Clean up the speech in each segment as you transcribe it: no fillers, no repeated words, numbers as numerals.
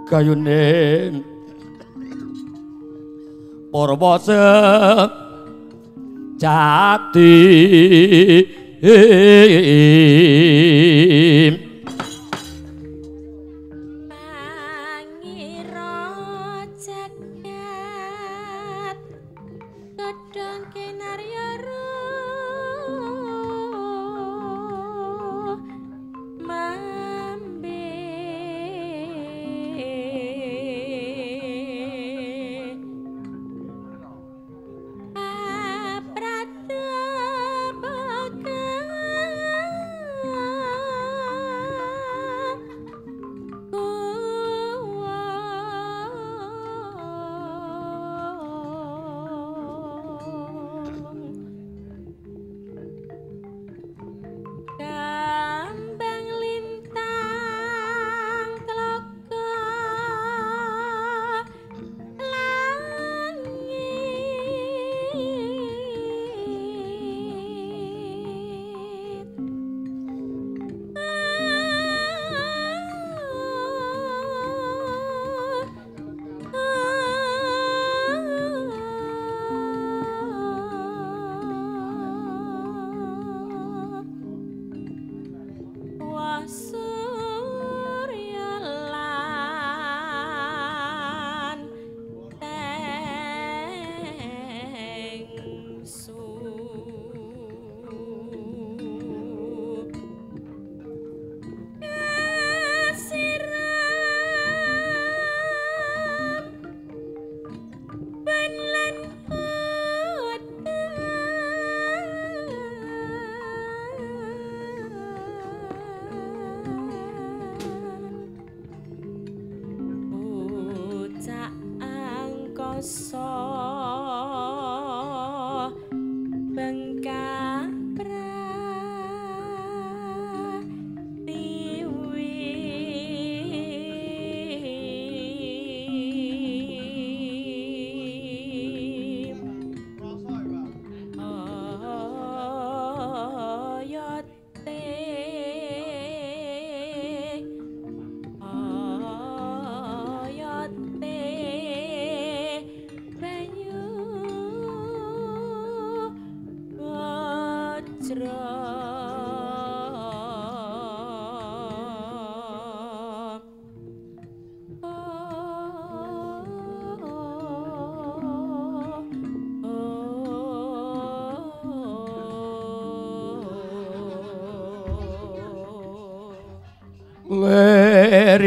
Kayune Parwasa jati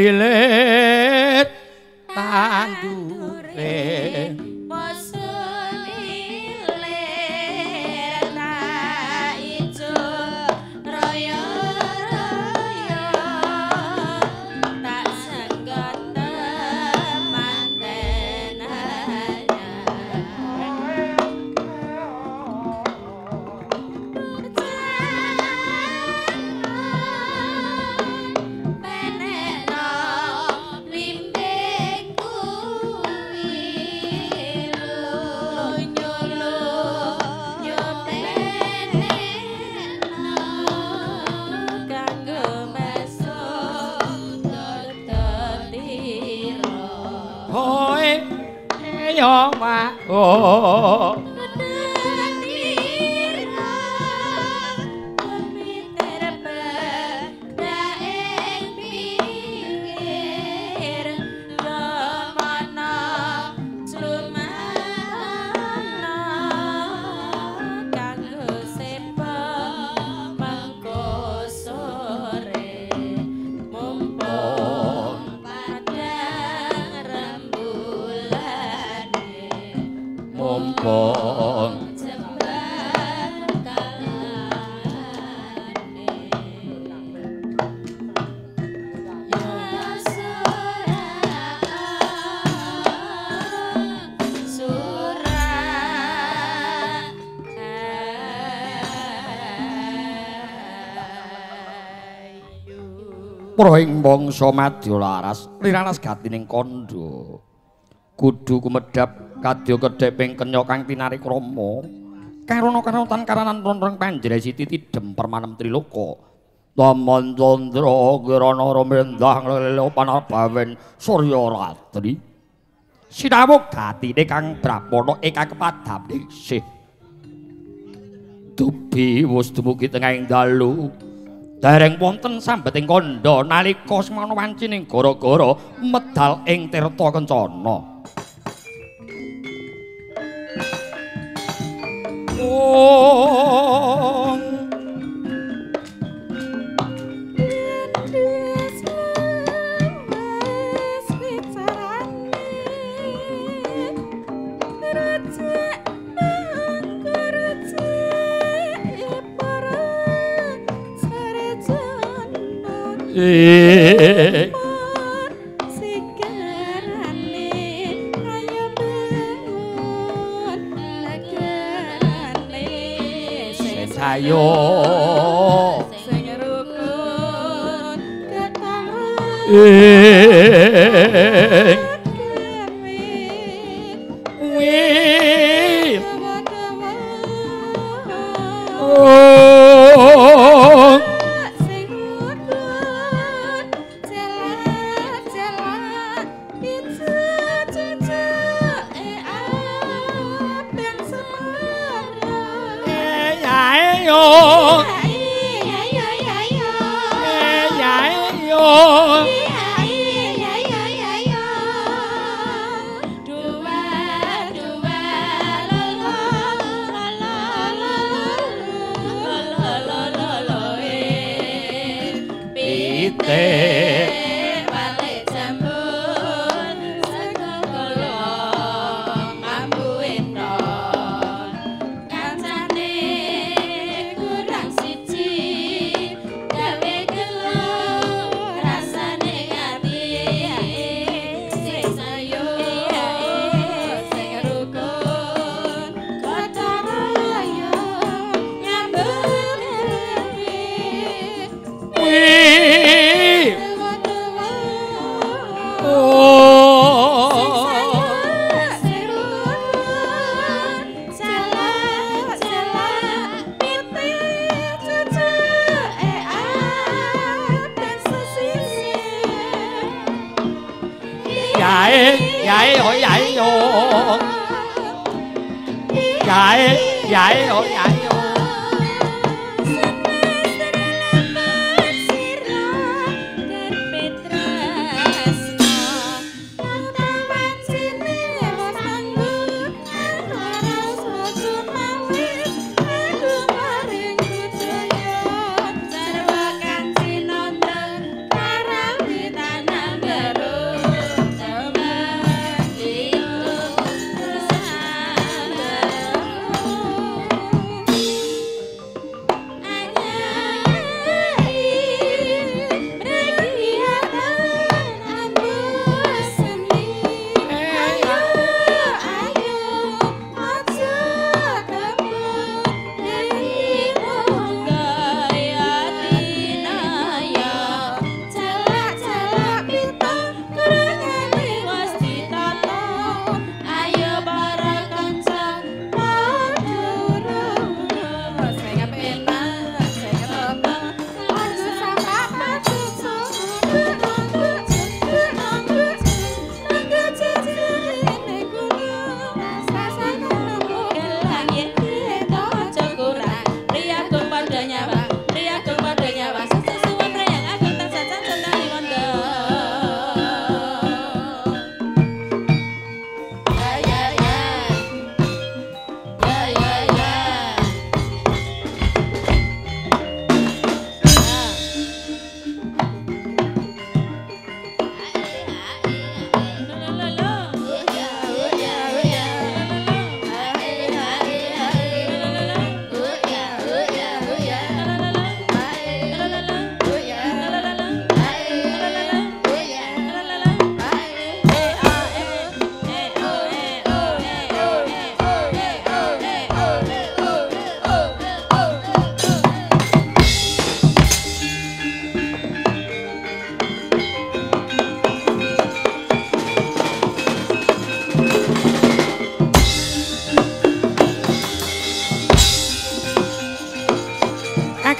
Lerilet tandure Proing bangsa madya laras liranas gatining kandha kudu kumedhap kadya kedheping kenya kang tinarik Rama karana kanutan karanan ronrong panjresiti tidhem permanem triloka taman candra kirana remendang lelo panabawen surya ratri sinawuk gatine kang brapana ingkang kepadhap isih dubi wis dumugi tengahing dalu dereng wonten sambeting kandha nalika semana wancining gara-gara medal ing tirta kencana. Ayo sing rukun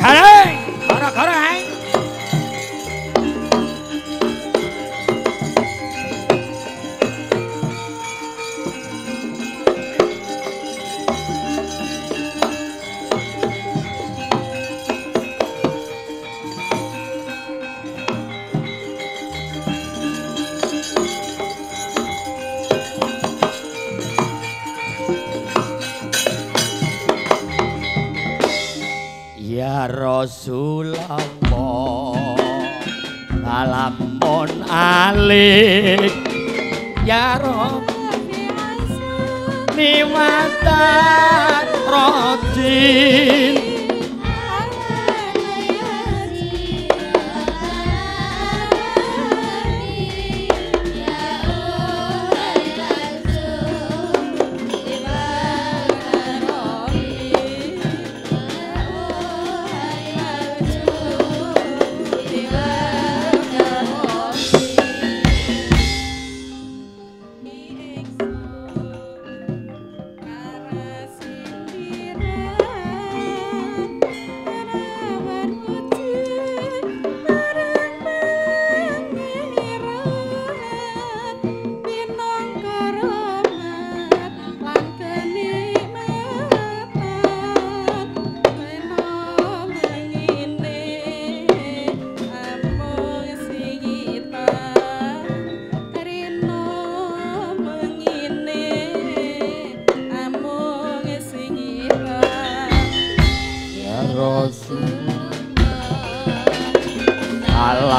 gareng gara-gara ae ya Rasulullah alamun alik ya Rabbi niwatan rojin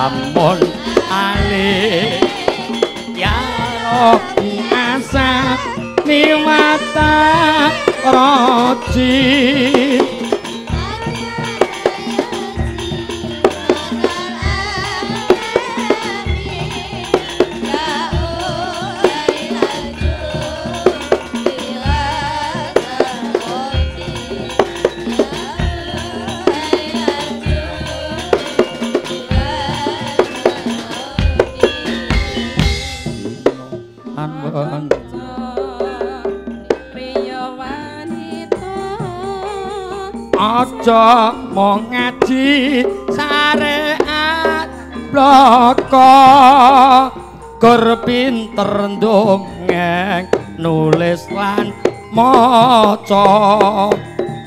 alamun alik ya Rabbi asap niwatan rojin aja mau ngaji syariat bloko gur pinter ndongeng nulis lan maca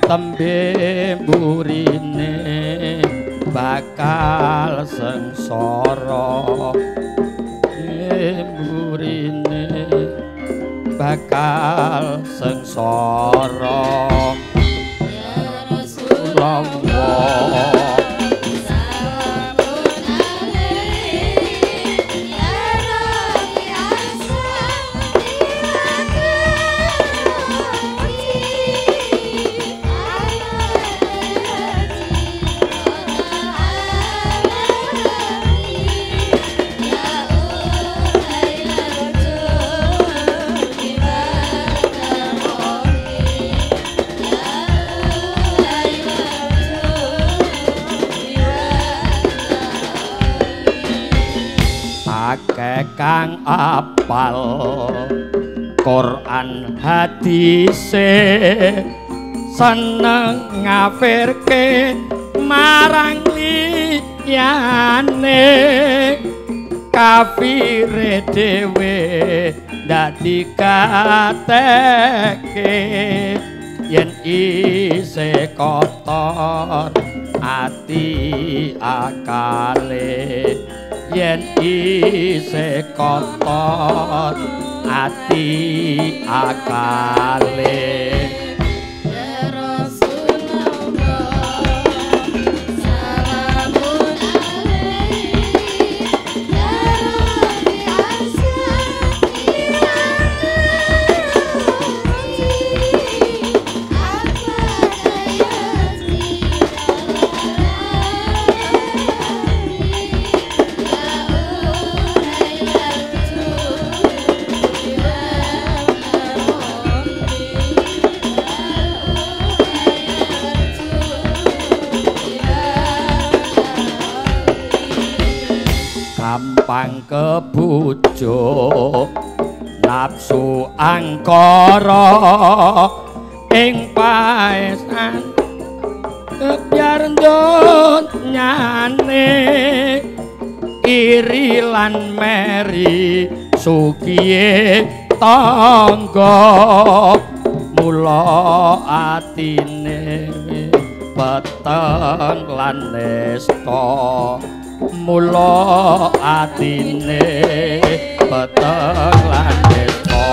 tembe burine bakal sengsara burine bakal sengsara Allah kang apal Quran hadise seneng ngafirke marang liyane kafire dhewe dadi kateke yen isih kotor ati akale yen isih kotor ati akale gampang kebujuk nafsu angkara ing paesan biar donyane iri lan meri sukiye tangga mula atine peteng lan nesta mula atine peteng lan nesta.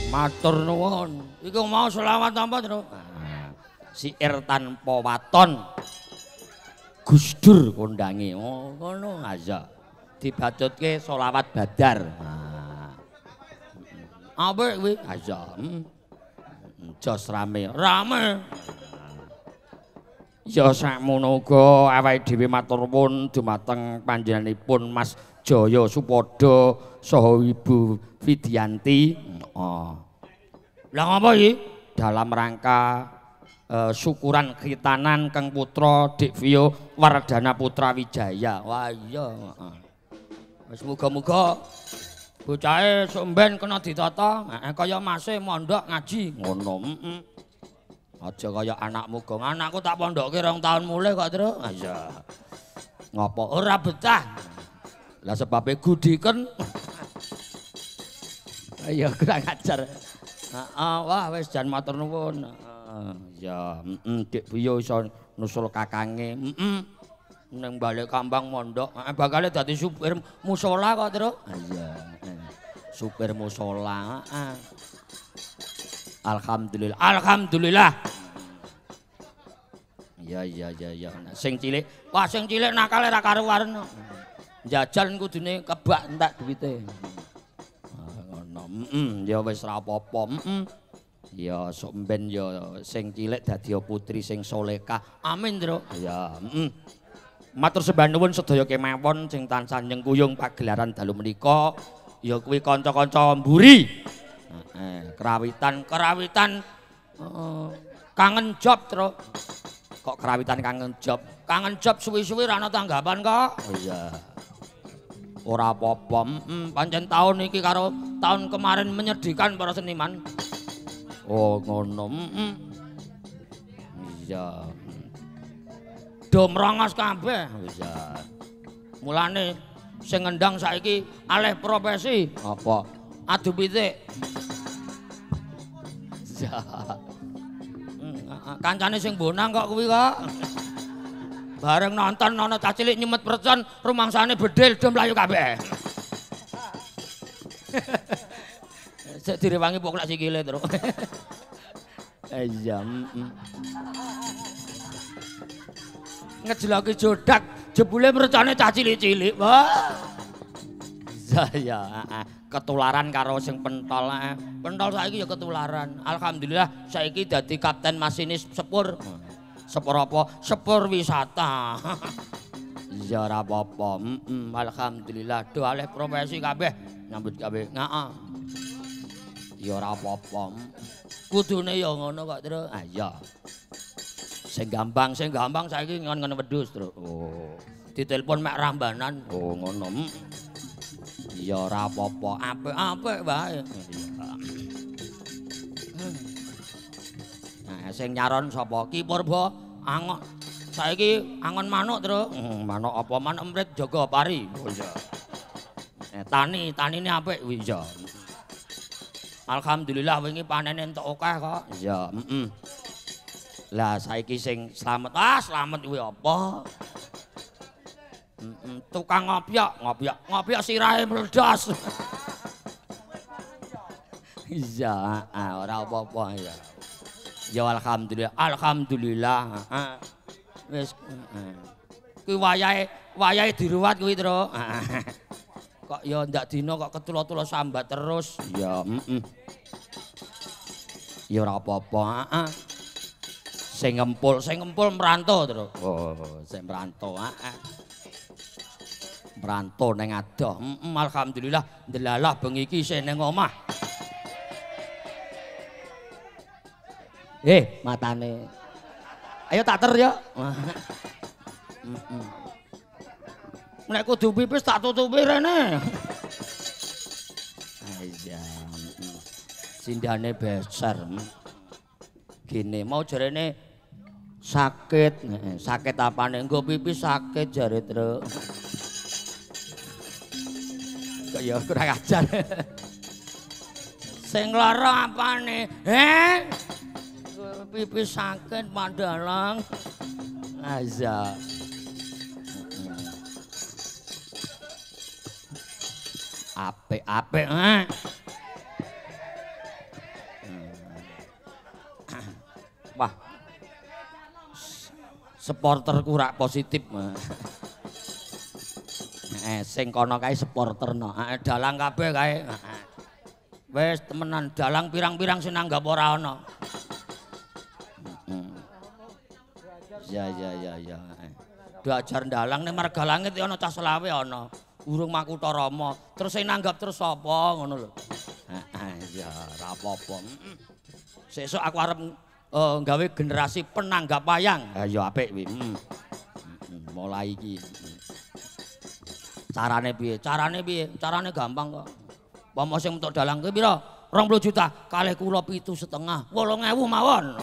Matur nuwun. Iku mau selawat tanpa terus. Siir tanpa waton. Gus Dur kondangi. Oh, ngono aja. Dibacutke selawat badar. Apa kuwi? Aja. Jos rame. Rame. Ya sakmono uga awake dhewe matur nuwun dumateng panjenenganipun Mas Jaya Supada saha Ibu Widianti. Lah ngapa iki? Dalam rangka syukuran khitanan Kang Putra Dekvio Wardana Putra Wijaya. Wah iya. Wis muga-muga bocahe sok mben kena ditata, kaya mase mondok ngaji ngono. Aja kaya anakmu gong. Anakku tak pondokke 2 tahun mulai kok, Tru. Ah iya. Ngopo ora betah? Lah sebabe gudiken. Ayo kurang ajar. Heeh, wah wis jan matur nuwun. Ya, Dik Buyo iso nusul kakange. Neng balik kambang mondok. Bakale dadi supir musala kok, Tru. Ah iya. Supir musala. Alhamdulillah. Alhamdulillah. Iya. Sing cilik, wah sing cilik nakale ra karu-karuan. Njajal kudune kebak entek duwite. Ngono. Ya wis ra apa-apa. Ya sok mben ya sing cilik dadi putri sing solehah. Amin, Tru. Ya, Matur sembah nuwun sedaya kemawon sing tansah nyengkuyung pagelaran dalu menika. Ya kuwi kanca-kanca mburi. Kerawitan kangen job, Tru. Kok kerawitan kangen job? Kangen job suwi-suwi ra ana tanggapan kok. Oh iya. Ora apa-apa. Pancen taun iki karo taun kemarin menyedihkan para seniman. Oh ngono. Iya. Do mrongos kabeh. Iya. Mulane sing ngendang saiki alih profesi. Apa? Adu pitik. Ya. Kancane sing bonang kok kuwi kok. Bareng nonton ana cah cilik nyemet percon, rumangsane bedil do mlayu kabeh. Sik direwangi poklak sikile, Tru. Iya. Ngejloki jodak, jebule percone cah cilik-cilik, Pak. Ya, ketularan karo sing pentol. Pentol saiki ya ketularan. Alhamdulillah saiki dadi kapten masinis sepur. Sepur apa? Sepur wisata. Ya ora apa-apa. Alhamdulillah do alih profesi kabeh nyambut gawe. Heeh. Ya ora apa-apa. Kudune ya ngono kok, Tru. Ah iya. Sing gampang saiki ngon-ngon wedhus, Tru. Oh. Ditelepon mek rambanan. Oh, ngono. Ya ora apa-apa, apik-apik wae. Nah, sing nyaron sapa? Ki Purba angon. Saiki angon manuk, Tru. Manuk apa? Manuk emprit jaga pari. Oh iya. Tanine apik kuwi iya. Alhamdulillah wingi panene entuk akeh kok. Iya, Lah saiki sing slamet, slamet kuwi apa? Tukang ngopiok sirahe meledos. Iya, ora apa-apa ya. Ya alhamdulillah. Wis kuwi wayahe diruwat kuwi, Tru. Kok ya ndak dina kok ketula-tula sambat terus. Ya, Ya ora apa-apa, Sing ngempul merantau, Tru. Oh, sing merantau, Merantau neng adoh. Alhamdulillah ndelalah bengi iki isih ning omah. Matane. Ayo tak ter ya. Nek kudu pipis tak tutupi rene. Iya. Sindane beser. Gini mau jarene sakit. Sakit apane? Nggo pipis sakit jare, Tru. Kok ya kurang ajar. Sing lara apane? Pipis sakit Pandalang. Azza. Apik-apik, Wah. Supporterku rak positif. Sing kono kae supporterno. Dalang kabeh kae. Wis temenan dalang pirang-pirang sing nanggap ora ana. Ya. Diajar dalang ning Marga Langit ya ana cah selawe ana. Urung Makutha Rama. Terus sing nanggap terus sapa ngono lho. Ya ora apa-apa. Sesuk aku arep gawe generasi penanggap wayang. Ya apik kuwi. Mulai iki. Carane piye? Carane gampang kok. Pomo sing entuk dalang kuwi pira? 20 juta. Kalih kula 7,5. 8.000 mawon.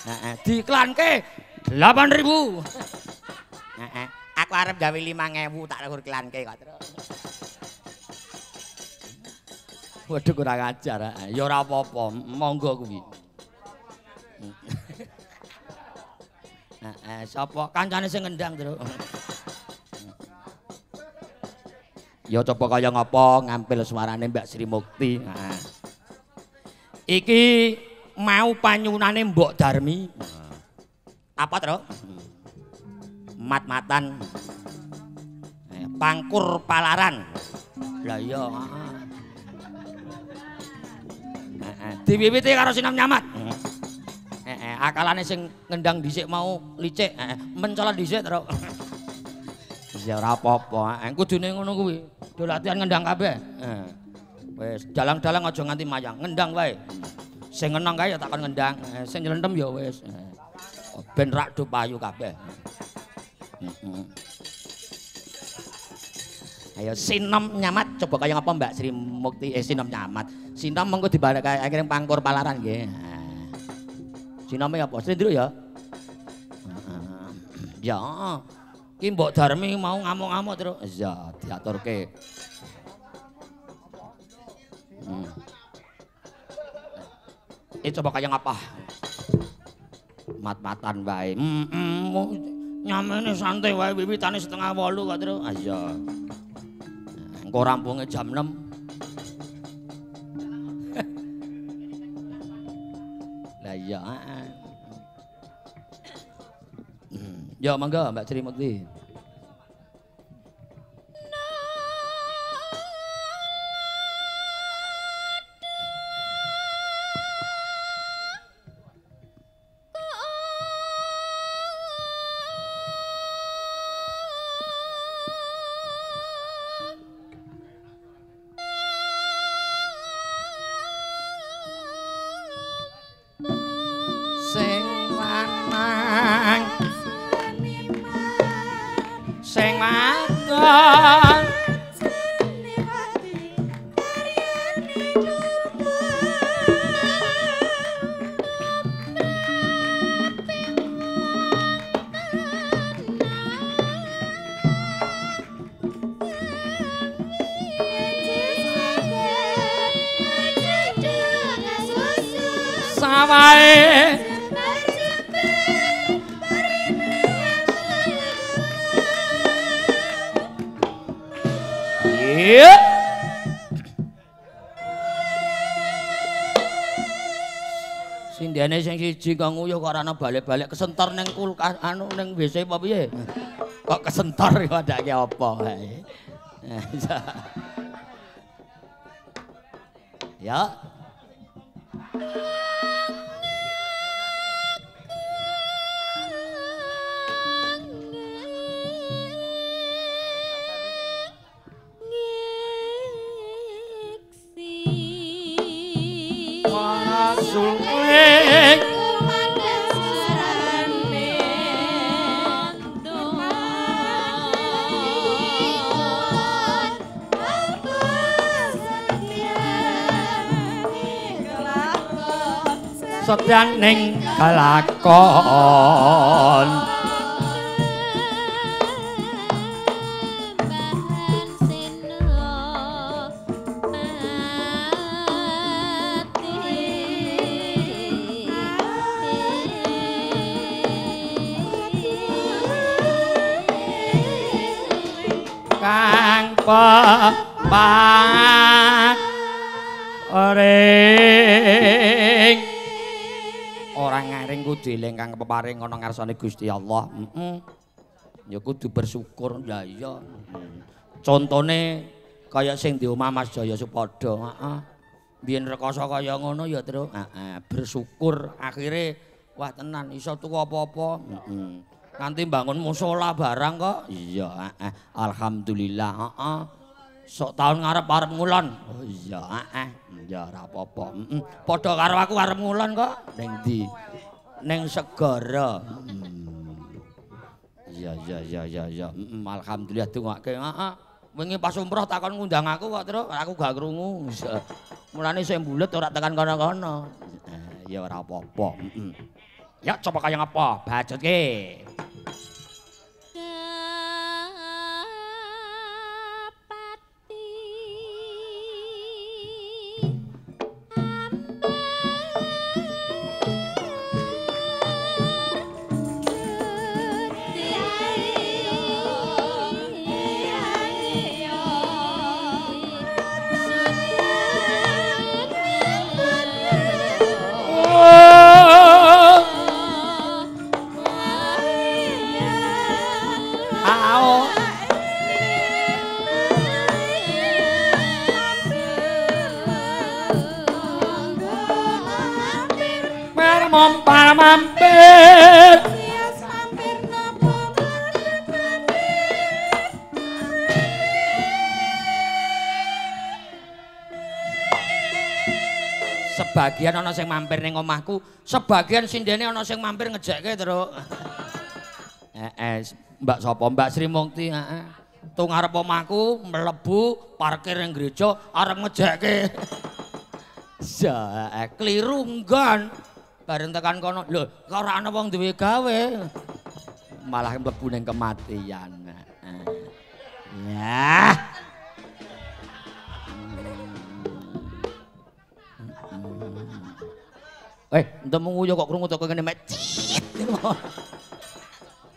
Heeh, diiklanke 8.000. Heeh. Aku arep gawe 5.000 tak iklanke kok, Tru. Waduh kurang ajar. Ya ora apa-apa, monggo kuwi. Sapa kancane sing ngendang, Tru? Ya coba kaya ngapa ngampil suarane Mbak Sri Mukti. Nah. Iki mau panyunane Mbok Darmi. Apa, Tru? Mat-matan. Pangkur palaran. Lah iya, diwiwiti karo Sinam Nyamat. Akalane sing ngendang dhisik mau licik, mencolot dhisik terus. Ya ora apa-apa, kudune ngono kuwi. Do latihan ngendang kabeh. Wis, dalang-dalang aja nganti mayang, ngendang wae. Sing ngenang kae ya takon ngendang, sing nylentem ya wis. Ben rak do payu kabeh. Ayo Sinam Nyamat coba kaya ngapa Mbak Sri Mukti Sinam Nyamat. Sinam mengko dibalek akhire pangkur palaran nggih. Siname apa? Sendro ya? Ya. Ki Mbok Darmi mau ngamuk-ngamuk terus. Ya diaturke. Coba kaya ngapa? Mat-matan wae. Nyamene santai wae wiwitane 7:30 kok terus. Ah iya. Engko rampunge jam 6. Lah iya. Ya mangga Mbak Sri Mukti. Sing makan sawae Sindene sing siji kok nguyuh kok ora ana balik-balik kesentor ning kulkas anu ning WC apa piye? Kok kesentor kok ndake apa wae. Ya. Suling setyan ning kelakon kang paring orang ngaring kudu eling kang peparing ana ngarsane Gusti Allah. Ya kudu bersyukur. Ya iya. Contone kaya sing di omah Mas Jaya Supada, heeh. Biyen rekoso kaya ngono ya, Tru. Bersyukur akhire wah tenan iso tuku apa-apa. Nanti bangun musola barang kok. Iya, alhamdulillah, heeh. Sok tahun ngarep-arep ngulon. Oh iya, ya ora apa-apa. Padha karo aku arep ngulon kok. Ning ndi? Ning segara. Iya. Alhamdulillah dongake. Wingi pas umroh takon ngundang aku kok, Tru. Aku gak krungu. Mulane sing bulet ora tekan kono-kono. Ya ora apa-apa. Ya coba kaya ngapa? Bacutke. Mampir mampir sebagian ana sing mampir ning omahku, sebagian sindene ana sing mampir ngejekke terus. Mbak sapa? Mbak Sri Mukti, heeh. Tu ngarep omahku mlebu parkir ning gereja arep ngejekke. Ya, kliru nggon. Bareng tekan kono, lho, kok ora ana wong duwe gawe. Malah mlebu ning kematian. Ya. Entuk nguyu kok krungu teko kene mek.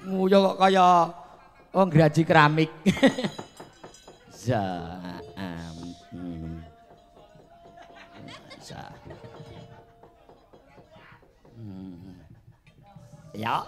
Nguyu kok kaya wong graji keramik. Ya. Ya.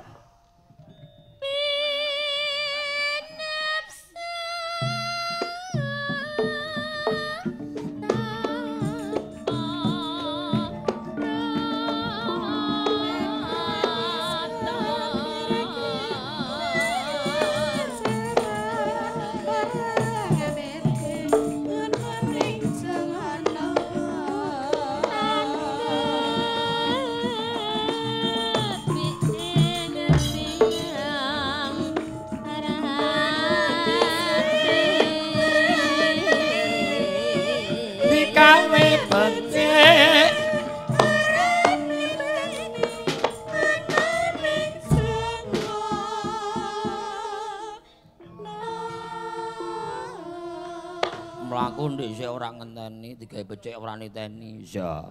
Mlaku ndek isih ora ngenteni digawe becik ora niteni. Ya,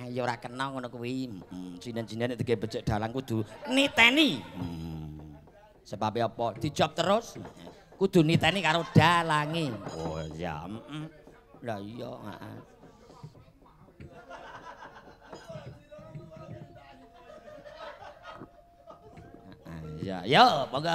ya ora kena ngono kuwi. Sinden-sinden digawe becik dalang kudu niteni. Sebab apa? Dijop terus. Kudu niteni karo dalange. Oh ya, Lah iya, Ya, ya, monggo.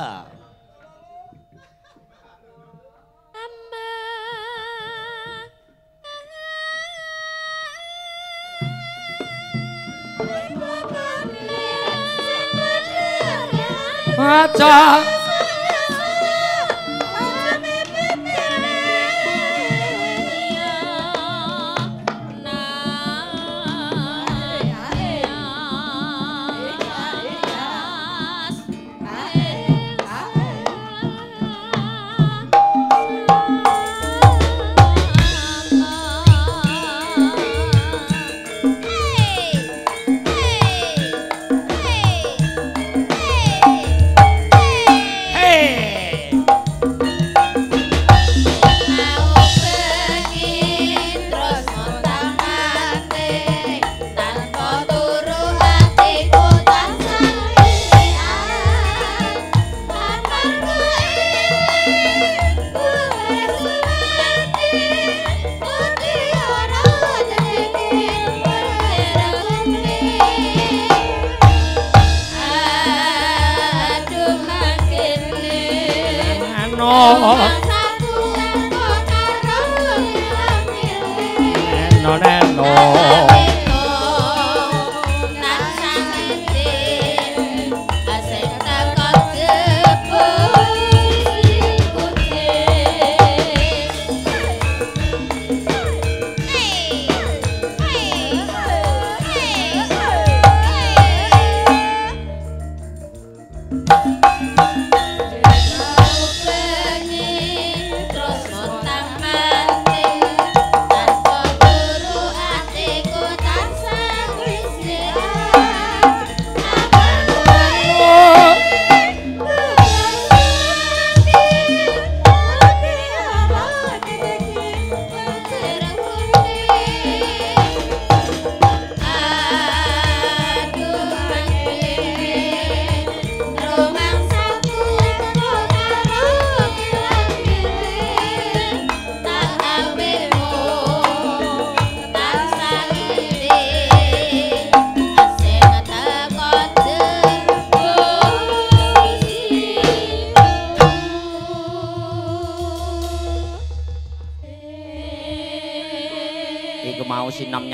Aja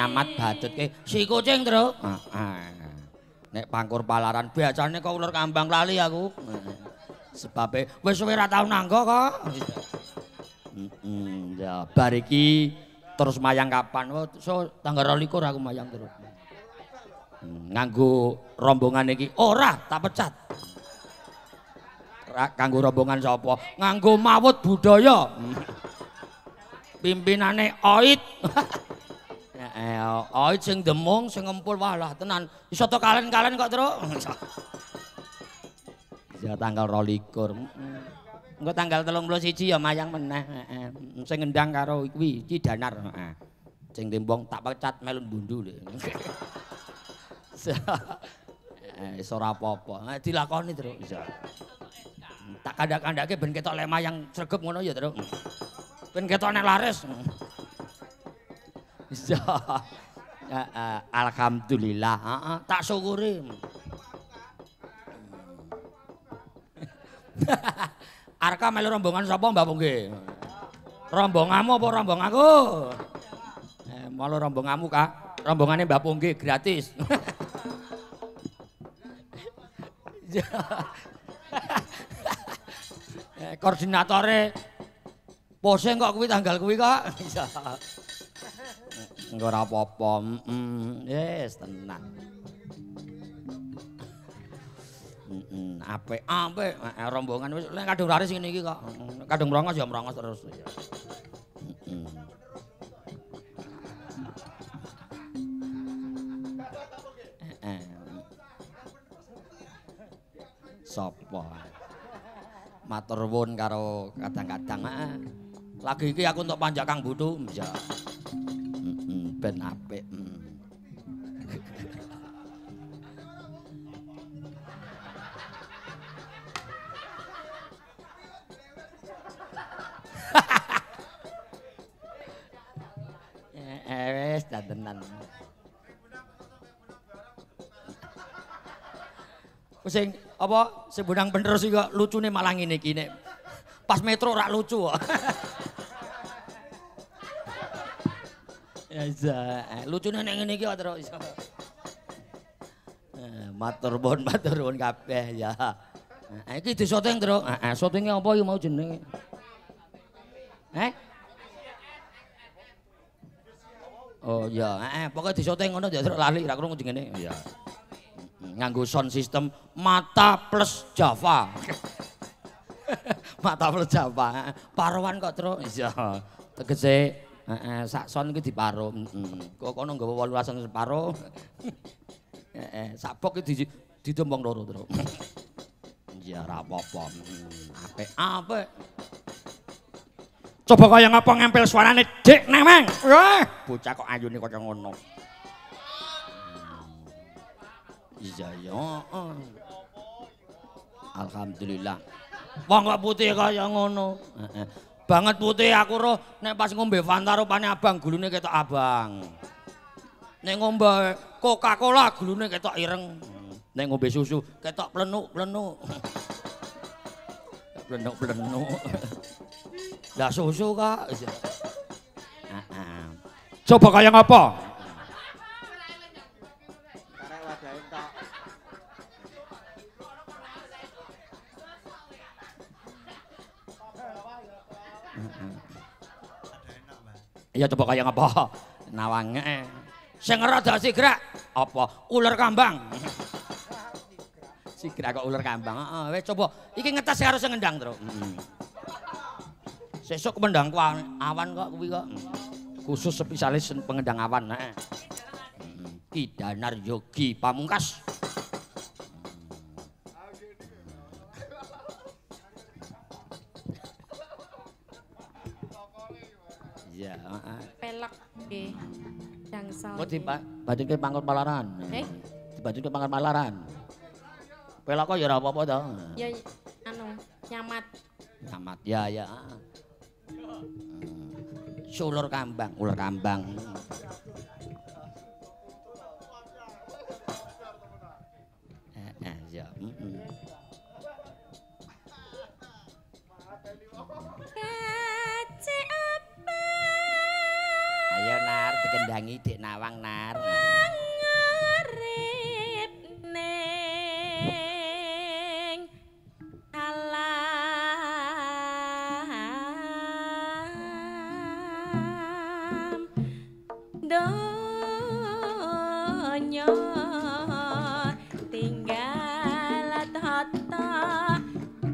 nyamat batutke si kucing, Tru. Nek Pangkur Palaran biasane kok ular kambang lali aku. Sebabe wis suwe ra tau nanggo kok. Ya bar iki terus mayang kapan? So tanggal 22 aku mayang terus. Nganggo rombongan iki ora tak pecat. Kanggo rombongan sapa? Nganggo Mawut Budaya. Pimpinane Oit. Oit sing demung, sing ngempul walah tenan. Iso to kalen-kalen kok, Tru. Ya tanggal 22. Engko tanggal 31 ya mayang meneh. Sing ngendang karo kuwi Cidanar. Sing tembong tak pecat melun bundu lho. Wis ora apa-apa. Dilakoni terus iso. Tak kandak-kandake ben ketok lek mayang sregep ngono ya, Tru. Ben ketok nek laris. Iso. Alhamdulillah, tak syukuri. Arka melu rombongan sapa Mbak Pungge? Rombonganmu apa rombong aku? Malu rombonganmu, Kak. Rombongane Mbak Pungge gratis. Koordinatore posing kok kuwi tanggal kuwi kok. Engko ora apa-apa. Wis tenang. Apik rombongan wis lek kadung laris ngene iki kok. Kadung mrongos ya mrongos terus. Sapa? Matur nuwun karo kadang-kadang. Lagi iki aku untuk panjak Kang Butu. Ya. Ben apik. Wis dadenan. Sing apa sing benang bener sih kok lucune malah ngene iki nek pas metro rak lucu kok. Ya isa, lucune nek ngene iki kok terus iso. Matur nuwun kabeh ya. Iki disyuting terus. Syutinge apa iki mau jenenge? Oh ya, pokoke disyuting ngono ya terus lali ra krungu jenenge. Ya. Nganggo sound system Mata Plus Java. Mata Plus Java. Parowan kok terus. Iya. Tegese sak sound iki diparo. Kok kono nggawa 18 separo. Sak bok iki ditembong loro terus. Iya ora apa-apa. Apik. Coba kaya ngapa ngempel suarane Dik Nemeng. Bocah kok ayune kaya ngono. Iya ya. Alhamdulillah. Wong kok putih kaya ngono. Banget putih aku roh nek pas ngombe Fanta rupane abang gulune ketok abang. Nek ngombe Coca-Cola gulune ketok ireng. Nek ngombe susu ketok plenuk-plenuk. Plenuk-plenuk. Lah susu Kak. Coba kaya ngapa? Iya coba kaya ngapa? Nawange. Sing rada sigrek apa? Ular kambang. Sigrek kok ular kambang. Heeh, wis coba. Iki ngetes karo sing ngendang, Tru. Sesuk pengendang awan kok kuwi kok. Khusus spesialis pengendang awan. Kidanar Yogi Pamungkas. Iya, pelek nggih. Dangsal. Kok dibadutke Pangkur Palaran. Dibadutke Pangkur Palaran. Pelek kok ya ora apa-apa to. Ya anu, nyamat. Nyamat ya. Ular kambang. Ya. Kace apa? Ayo Nar ndangi Dik Nawang nar. Ngarep ning alam donya tinggal tata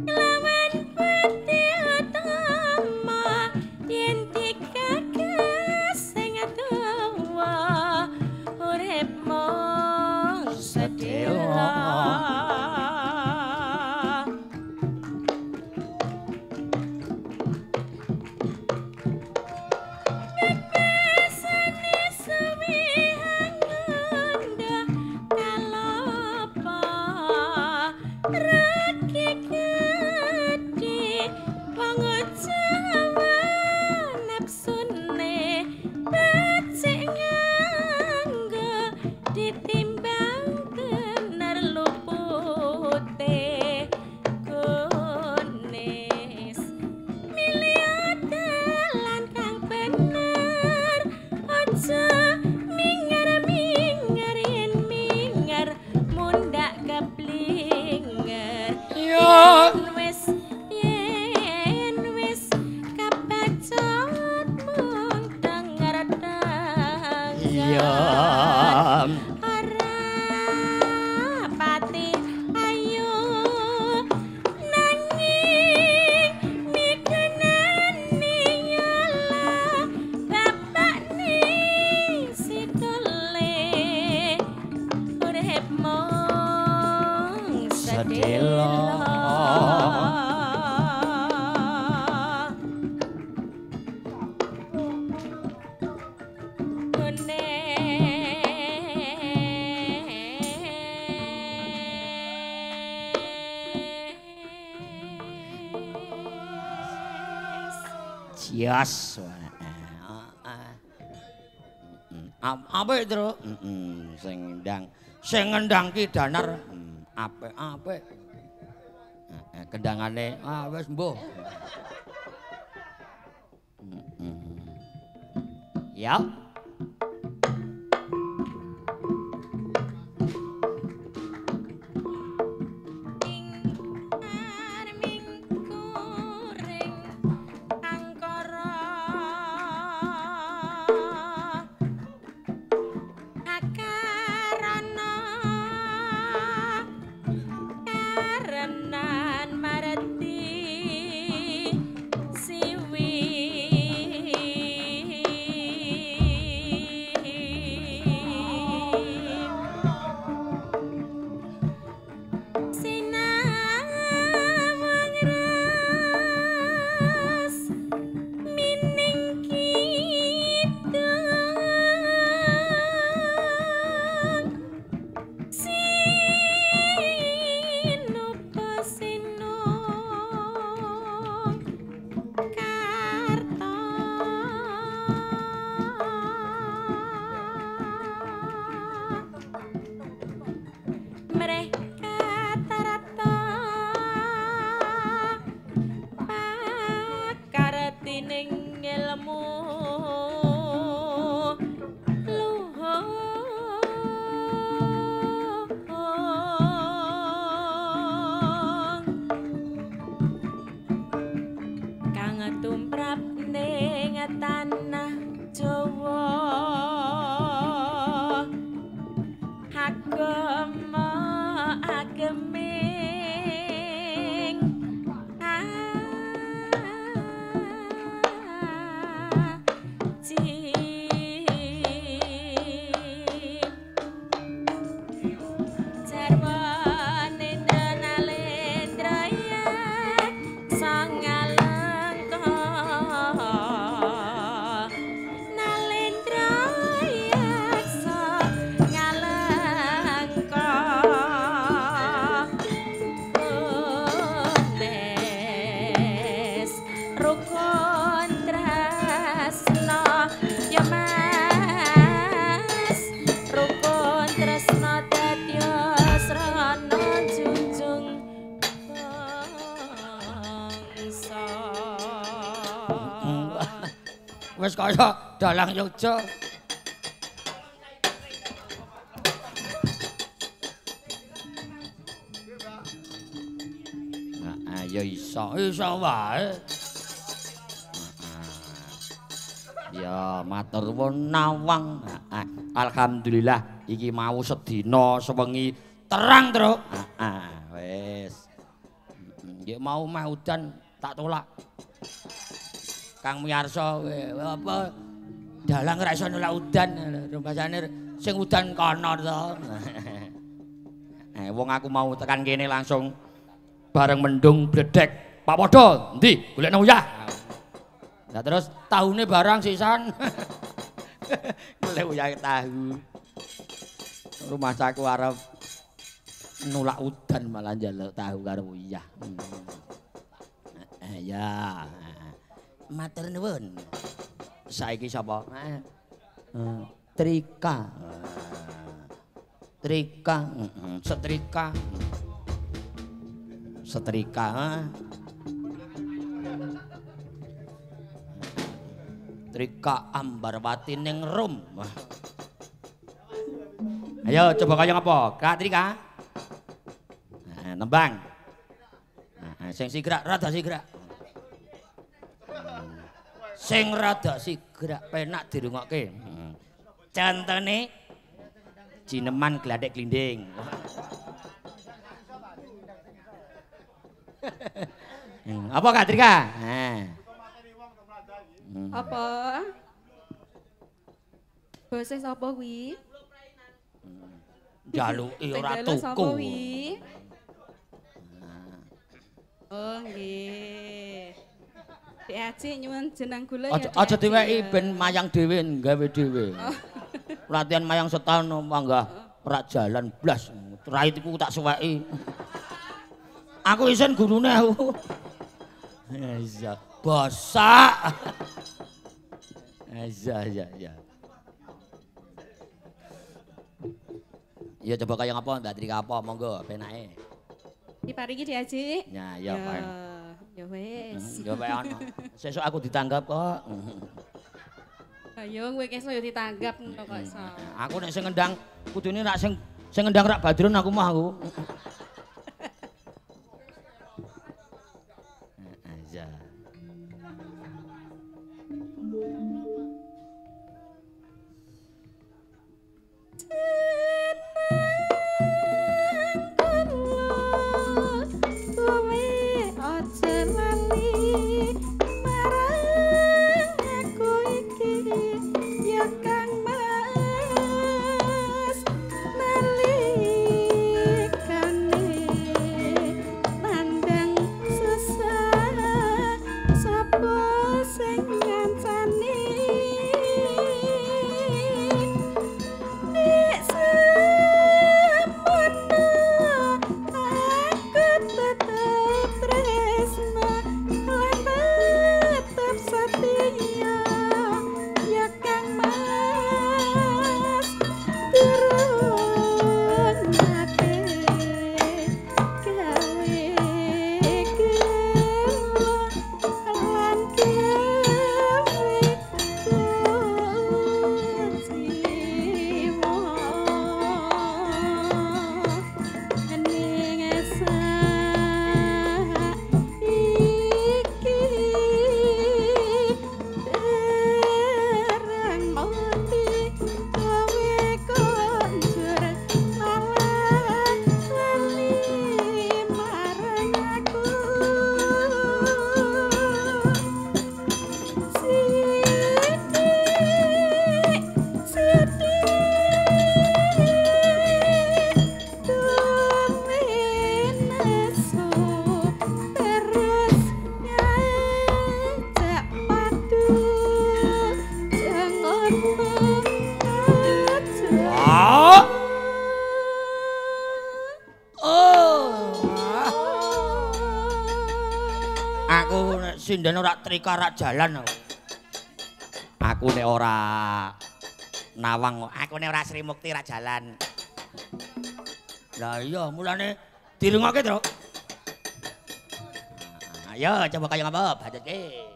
lawan pati utama yen dikagas sing tuwa urip mung sedela Yes. Apik, Tru? Sing ngendang ki danar apik. Kendangane wis mbuh. Ya. Wis kaya dalang Yogya. Ya iso wae. Ya matur nuwun Nawang. Alhamdulillah iki mau sedina sewengi terang, Truk. Wis. Nggih mau meh udan tak tolak. Kang Miyarsa apa dalang ra iso nolak udan, rumpasane sing udan kono to. Wong aku mau tekan kene langsung bareng mendung bledek. Pak Podo, endi? Golekno uyah. Lah terus tahune barang sisan. Golek uyah tahu. Rumah saku arep nolak udan malah njaluk tahu karo uyah. Ya. Matur nuwun. Saiki sapa? Trika. Trika, setrika. Setrika. Trika Ambarwati ning rum. Ayo coba kaya ngapa? Kak Trika. Nembang. Sing sigrak rada sigrak. Sing rada sigrak penak dirungokke. Contone Jineman gladek glinding. Apa Kak Trika? Apa? Bose sapa kuwi? Jaluki ora tuku. Sapa kuwi? Oh nggih. Dek Aji nyuwun jeneng gula ya. Aja diweki ben mayang dhewe gawe dhewe. Latihan mayang setahun manggah ora jalan blas. Rait iku tak suweki. Aku isen gurune aku. Iya, bosak. Ya. Ya coba kaya ngapa Mbak Trika apa monggo penake. Diparingi Dek Aji. Ya Pak. Ya wis. Ya wae ana. Sesuk aku ditanggap kok. Ayo kowe kesuk yo ditanggap ngono kok iso. Aku nek sing ngendang kudune rak sing ngendang rak Badrun aku mah aku. Aja. Sinden ora trika rak jalan aku. Aku nek ora Nawang, Aku nek ora Sri Mukti rak jalan. Lah iya mulane dirungokke, Truk. Ayo coba kaya ngapa badhetke.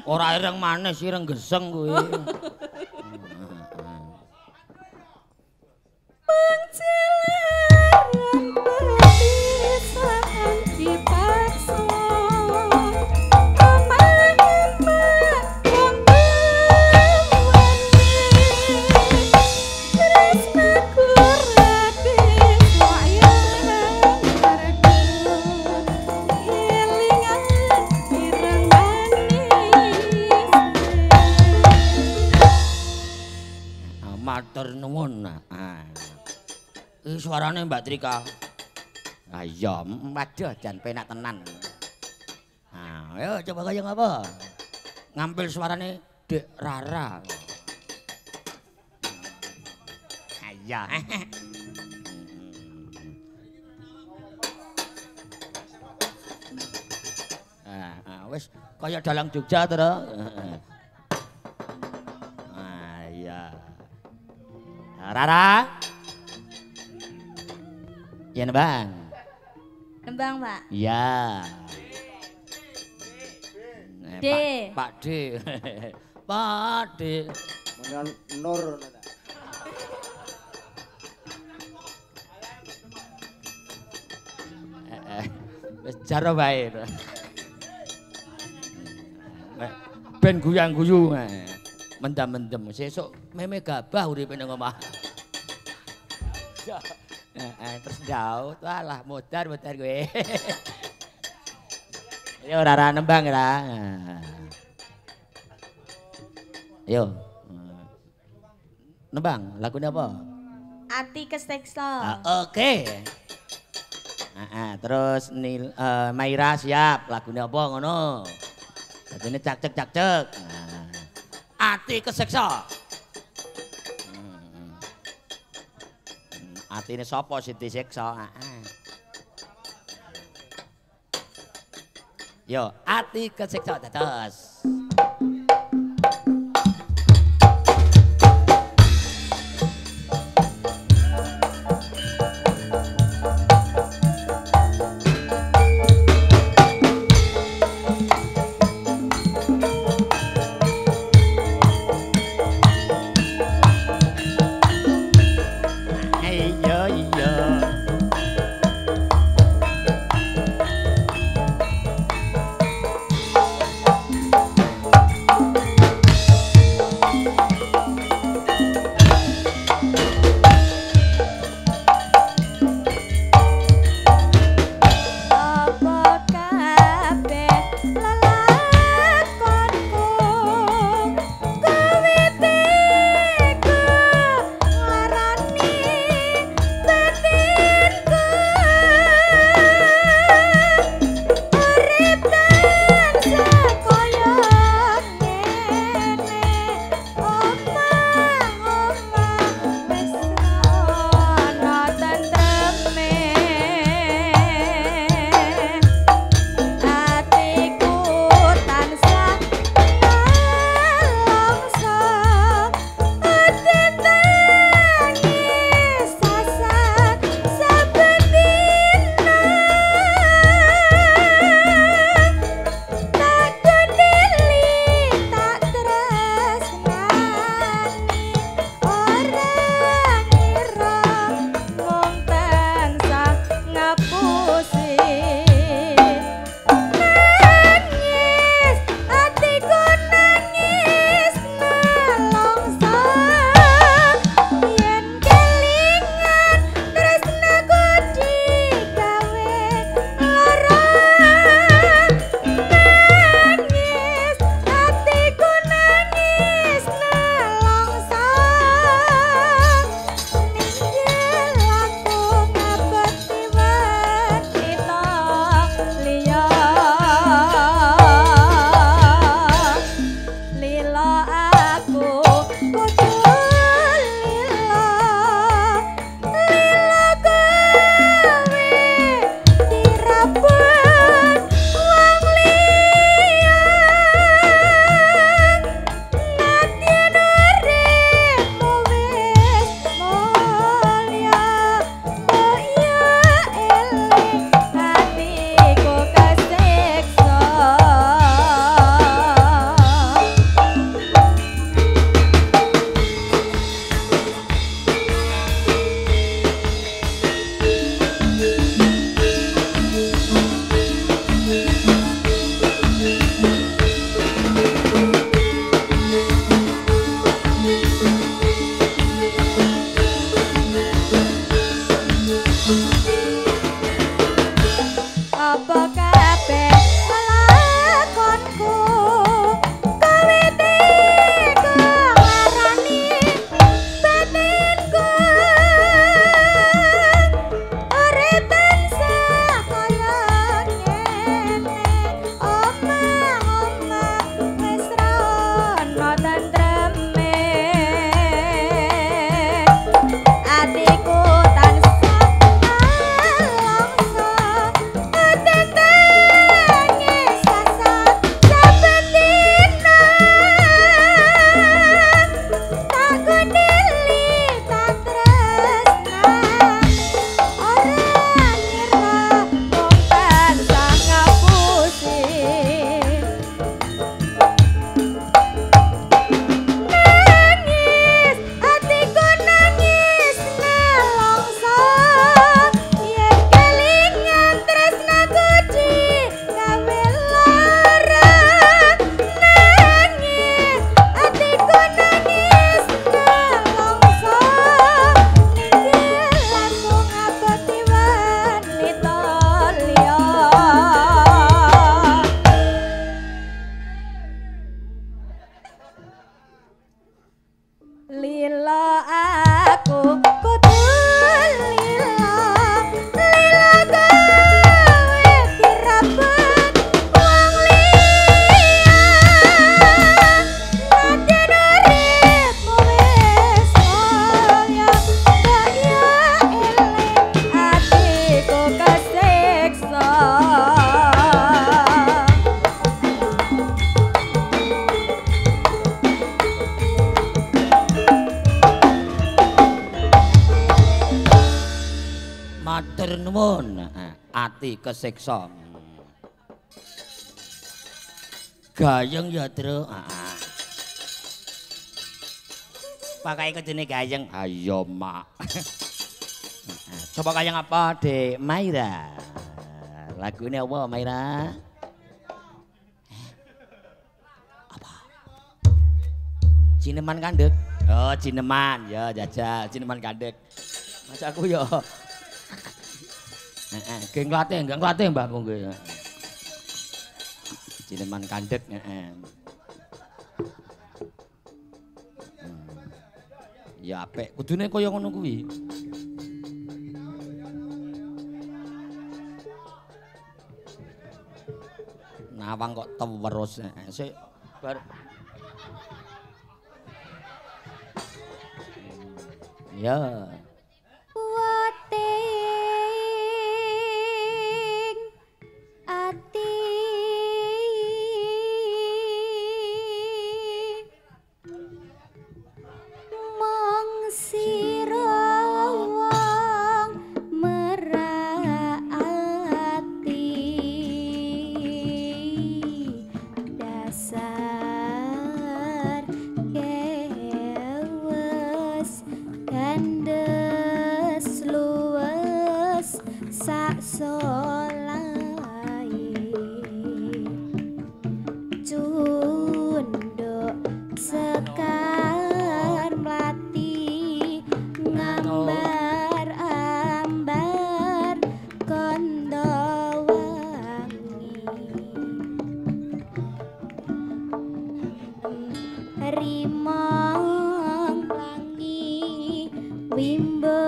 Ora ireng manis, ireng geseng kuwi. Matur nuwun. Suarane Mbak Trika. Ah iya, waduh jan penak tenan. Ayo coba kaya ngapa? Ngambil suarane Dek Rara. Iya. Wis kaya dalang Jogja to. Iya. Rara. Ya nembang. Nembang, Pak. Iya. D. Pak D. Pak D. Menan Nur. Wis jaro wae. Ben guyang-guyu. Mendam-mendem sesuk meme gabah uripe nang omah. Terus daud, walah modar kowe. Yo Rara nembang ra. Yo. Nembang, lagune apa? Ati keseksa. Oke. Terus Maira siap, lagune apa ngono? Dadine cak-cek. Ati keseksa. Atine sapa sing disiksa? Yo, ati kesiksa dados. Matur nuwun. Ati kesiksa. Gayeng ya, Tru. Pakai kedene gayeng. Ayo, Mak. Coba gayeng apa, Dek Maira? Lagune apa, Maira? Apa? Cineman Kandek. Oh, cineman. Ya, jajal cineman Kandek. Mas aku ya. Geng nglatih mbahku nggih. Cineman Kandek, Ya apik, kudune kaya ngono kuwi. Nawang kok tewerus. Sik bar. Ya. Wating ati mong sira wong merati dasar kewes kandes luwes sak solai cunduk sekar mlati ngambar ambar kondo wangi rimong wangi wimbo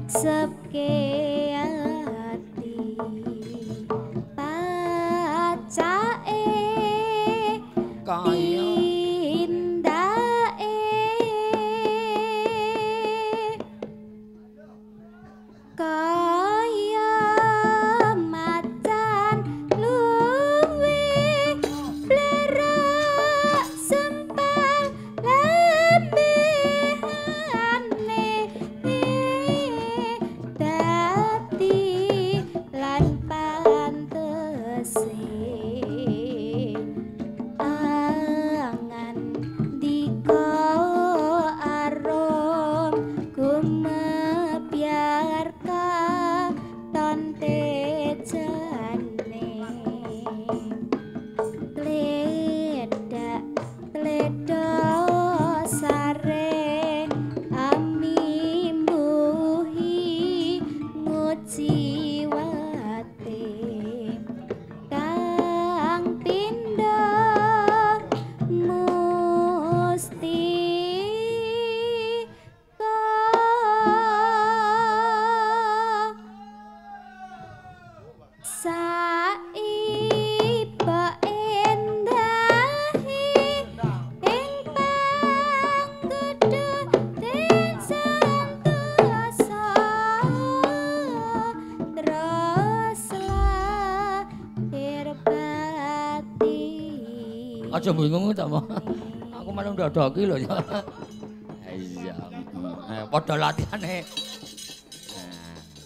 sepke ati pacake Kaya indake kaya macan luwe blerak sempal lembehane dadi lan pantese angan dika arom gumebyar tonte jane kledak kledo sare amimbuhi nguci wate kang pindho musti saiba endahi ing pangkudu den santosa terus lahir batin aja bingung ta, Mo. Aku malah ndadoki lho ya. Iya. Padha latihane.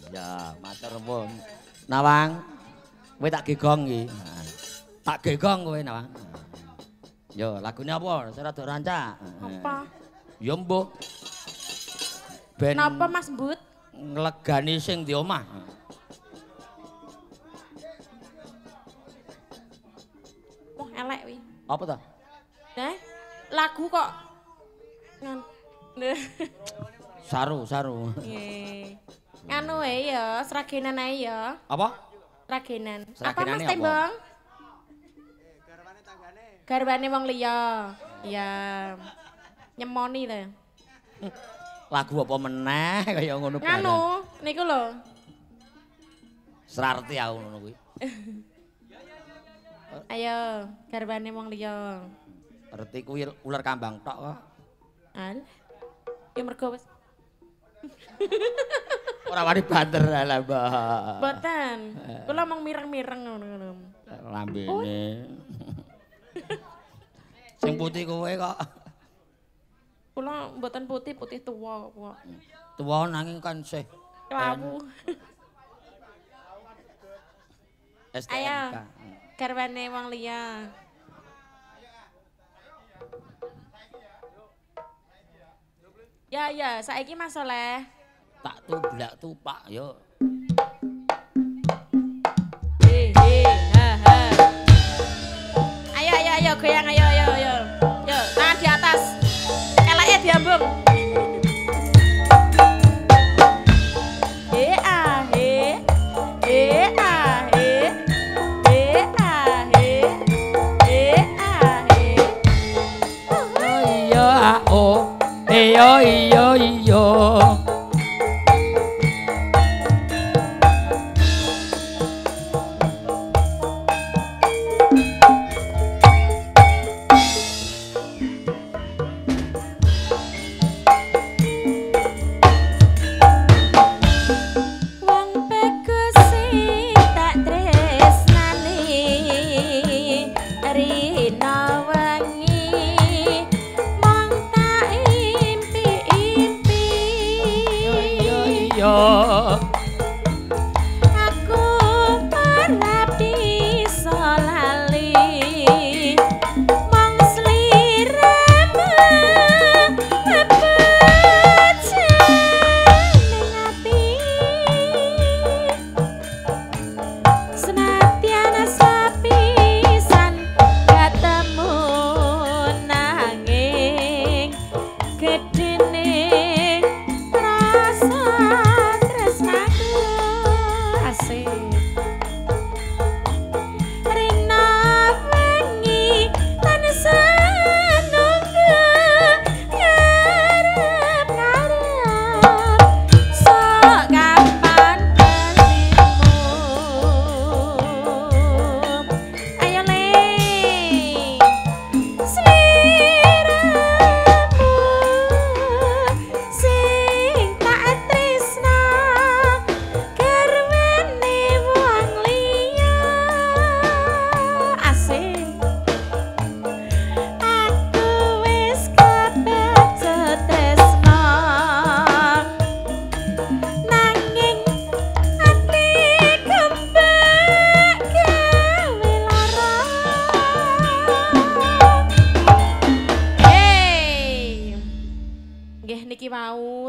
Ya, matur nuwun. Nawang, kowe tak gegong iki. Tak gegong kowe, Nawang. Yo, lagune apa? Saya rada rancak. Apa? Ya mbuh. Ben Napa Mas Mbut? nglegani sing di omah. Wah elek wi. Apa ta? Nah, lagu kok ngan. Saru. Nggih. Nganu wae ya, sragenan ae ya. Apa? Sragenan. Apa Sragenane Mas apa? Tembong? Garwane wong liya. Iya. Nyemoni ta. Lagu apa meneh kaya ngono bareng. Nganu, niku lho. Serarti aku ngono kuwi. Ayo, garwane wong liya. Reti kuwi ular kambang tok kok. Al. Ya mergo wis Ora wani banter lah, Mbak. boten. Kula mung mireng-mireng ngono-ngono. Lambene. Sing putih kowe kok. Kula mboten putih, putih tuwa kok. Tuwa nanging kan sih. Wawu. STNK. Ayo. Garwane wong liya. Ya, saiki Mas Soleh. Tak tublak tupak yo. Ha. Ayo goyang ayo. Yo, tangan di atas. Keleke diambung. Iya.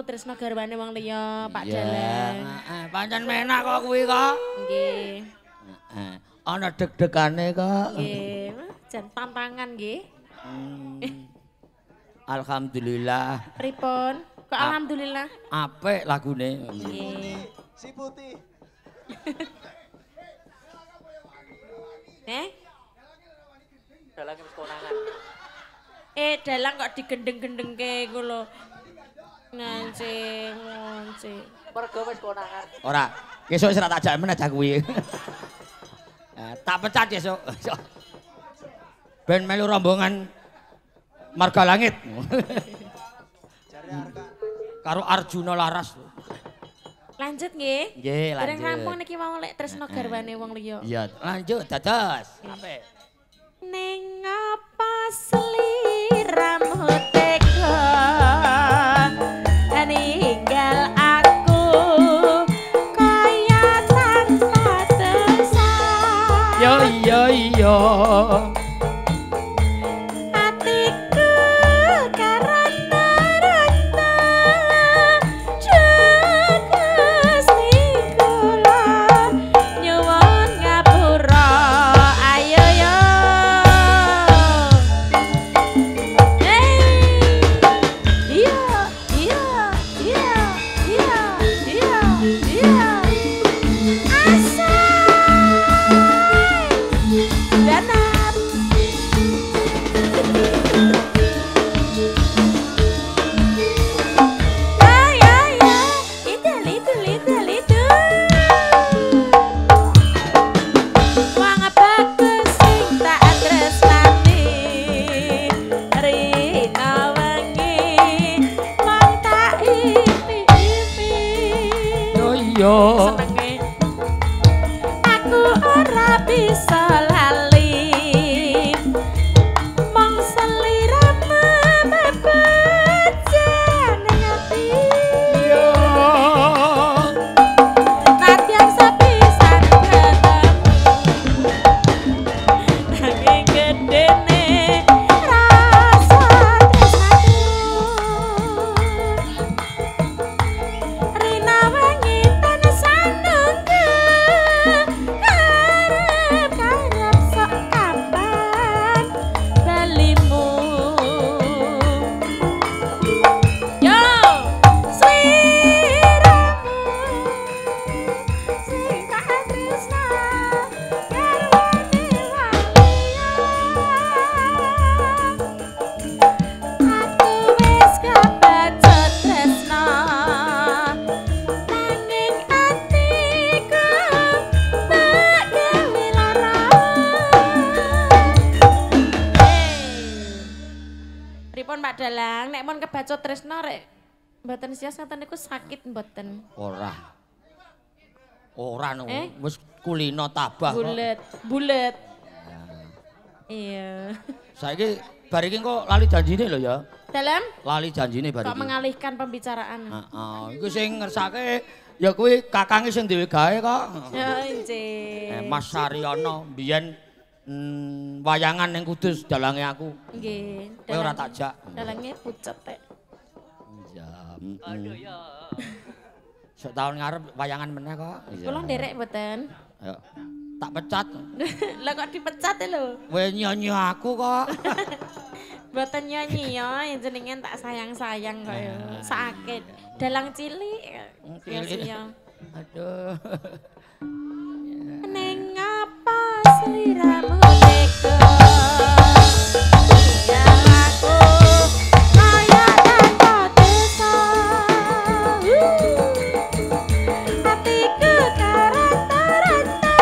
tresno garwane wong liya, Pak Dalang. Heeh, pancen menak kok kuwi kok. Nggih. Heeh. Ana deg-degane kok. Nggih, jan tantangan nggih. Alhamdulillah. Pripun? Kok alhamdulillah? Apik lagune. Nggih. Si putih. Dalang wis konangan. Dalang kok digendeng-gendengke iku lho. Ngancing. Mergo wis konangan. Ora, besok wis ra tak jak men aja kuwi. Tak pecat besok. Ben melu rombongan Marga Langit. Karo Arjuna Laras. Lanjut nggih. Nggih, lanjut. Dereng rampung niki mau lek tresno garwane wong liya. Iya, lanjut dados. Apik. Ning apa sliramu tega ninggal aku kaya tanpa tersang. Yo iya. Atiku karena rata Gusti kula nyuwun ngapura. Ayo yo. Danar Pak Dalang, nek mon kebacut tresno rek mboten sias ngoten niku sakit mboten. Ora. Ora no, wis kulino tabah kok. Bulet. Iya. Saiki bar iki kok lali janjine lho ya. Dalam? Lali janjine bar iki. Kok mengalihkan pembicaraan. Heeh, iku sing ngersake ya kuwi kakange sing dhewe gawe kok. Ya nggih. Mas Saryono mbiyen wayangan ning Kudus dalange aku. Nggih. Kowe ora tak jak. Dalange pucet tek. Ya. Aduh ya. Setahun ngarep wayangan meneh kok. Kula nderek mboten. Ayo. Tak pecat. Lah kok dipecat lho? Kowe nyanyi aku kok. Mboten nyanyi ya, jenengan tak sayang-sayang kok ya. Sakit. Dalang cilik. Cilik. Ya. Aduh. Neng apa sliramu tega? Tinggal aku kaya tanpa desa. Hatiku teranta-ranta,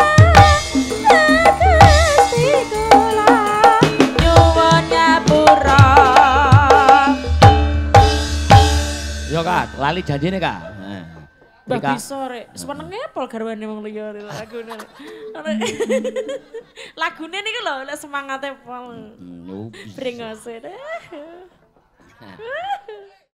Gusti kula nyuwun nyepura. Yo Kak, lali janjine Kak. Mbah bisa rek, semenenge pol garwane wong liya lagune. Lagune niku lho lek semangate pol. Brengose.